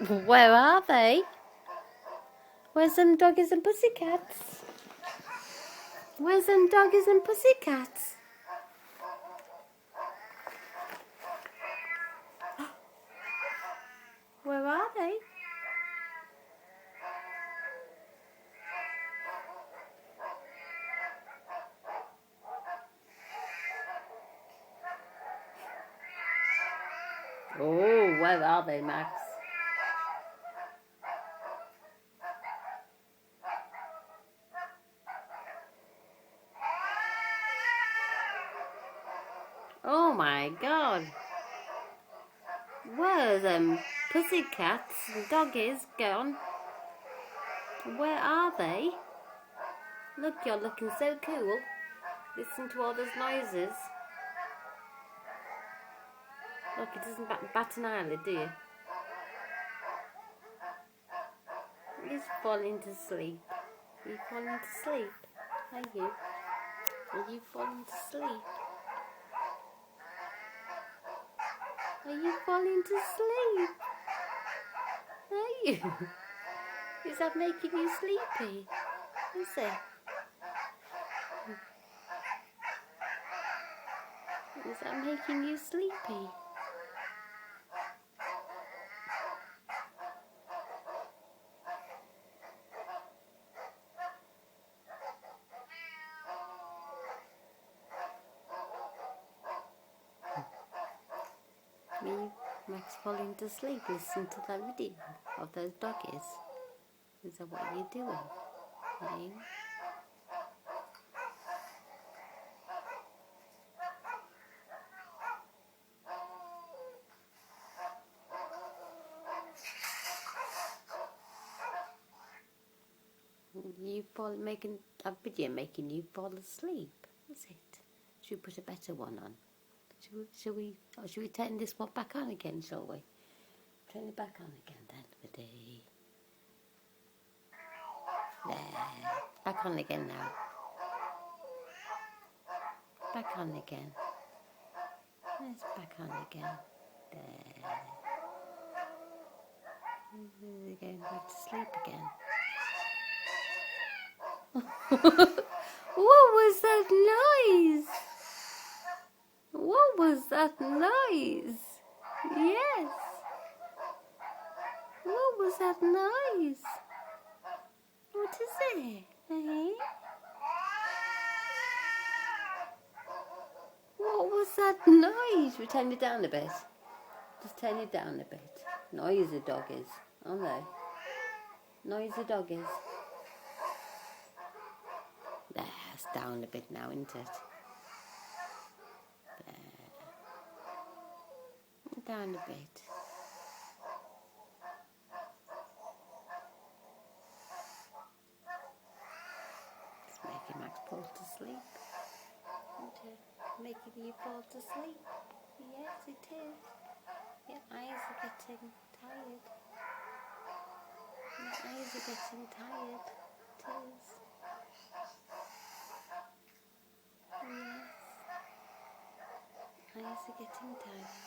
Where are they? Where's them doggies and pussycats? Where's them doggies and pussycats? Where are they? Oh, where are they, Max? Oh my God. Where are them pussycats and doggies gone? Where are they? Look, you're looking so cool. Listen to all those noises. Look, it doesn't bat an eyelid, do you? He's falling to sleep. Are you falling to sleep? Are you? Are you falling to sleep? Are you falling to sleep? Are you? Is that making you sleepy? Is it? Is that making you sleepy? Me, Max falling to sleep, listen to that video of those doggies. Is that what you're doing? Eh? Making a video making you fall asleep, is it? Should we put a better one on? Should we turn this one back on again, shall we? Turn it back on again then, Viddy. There. Back on again now. Back on again. It's back on again. There. We're going back to sleep again. What was that noise? What was that noise? Yes. What was that noise? What is it? Eh? What was that noise? We turn it down a bit. Just turn it down a bit. Noisy doggies, aren't they? Noisy doggies. There, it's down a bit now, isn't it? There. Down a bit. It's making Max fall to sleep. Isn't it? Making you fall to sleep. Yes, it is. Your eyes are getting tired. Your eyes are getting tired. It is. Yes. Eyes are getting tired.